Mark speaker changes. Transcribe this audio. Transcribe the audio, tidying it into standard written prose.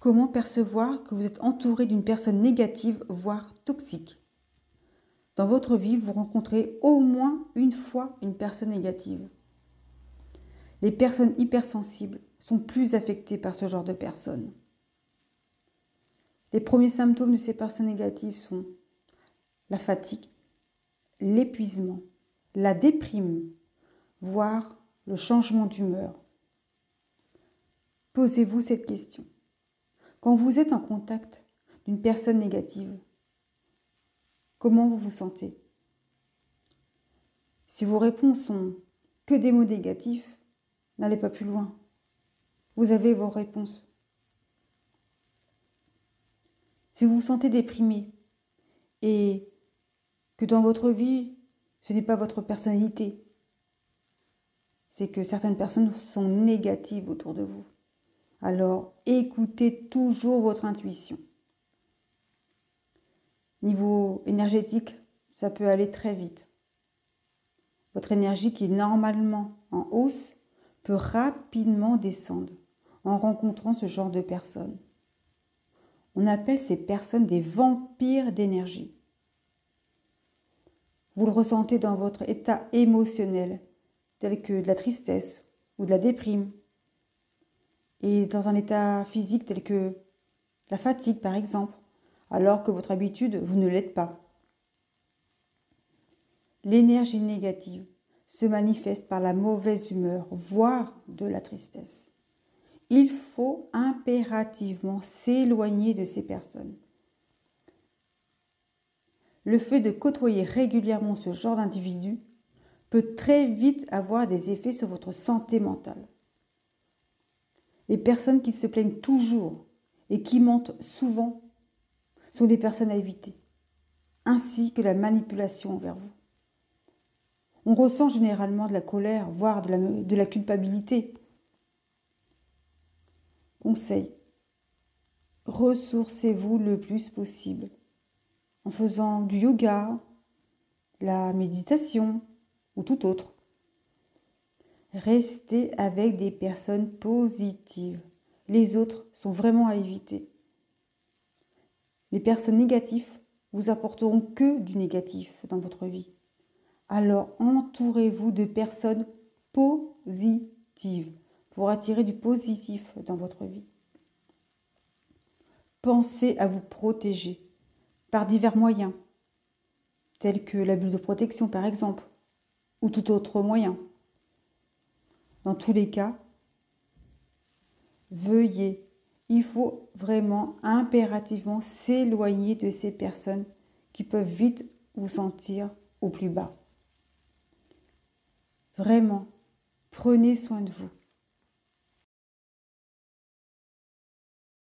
Speaker 1: Comment percevoir que vous êtes entouré d'une personne négative, voire toxique? Dans votre vie, vous rencontrez au moins une fois une personne négative. Les personnes hypersensibles sont plus affectées par ce genre de personnes. Les premiers symptômes de ces personnes négatives sont la fatigue, l'épuisement, la déprime, voire le changement d'humeur. Posez-vous cette question. Quand vous êtes en contact d'une personne négative, comment vous vous sentez? Si vos réponses sont que des mots négatifs, n'allez pas plus loin. Vous avez vos réponses. Si vous vous sentez déprimé et que dans votre vie, ce n'est pas votre personnalité, c'est que certaines personnes sont négatives autour de vous. Alors, écoutez toujours votre intuition. Niveau énergétique, ça peut aller très vite. Votre énergie qui est normalement en hausse peut rapidement descendre en rencontrant ce genre de personnes. On appelle ces personnes des vampires d'énergie. Vous le ressentez dans votre état émotionnel, tel que de la tristesse ou de la déprime, et dans un état physique tel que la fatigue par exemple, alors que votre habitude, vous ne l'êtes pas. L'énergie négative se manifeste par la mauvaise humeur, voire de la tristesse. Il faut impérativement s'éloigner de ces personnes. Le fait de côtoyer régulièrement ce genre d'individu peut très vite avoir des effets sur votre santé mentale. Les personnes qui se plaignent toujours et qui mentent souvent sont des personnes à éviter, ainsi que la manipulation envers vous. On ressent généralement de la colère, voire de la culpabilité. Conseil, ressourcez-vous le plus possible en faisant du yoga, la méditation ou tout autre. Restez avec des personnes positives. Les autres sont vraiment à éviter. Les personnes négatives vous apporteront que du négatif dans votre vie. Alors entourez-vous de personnes positives pour attirer du positif dans votre vie. Pensez à vous protéger par divers moyens, tels que la bulle de protection par exemple, ou tout autre moyen. Dans tous les cas, il faut vraiment impérativement s'éloigner de ces personnes qui peuvent vite vous sentir au plus bas. Vraiment, prenez soin de vous.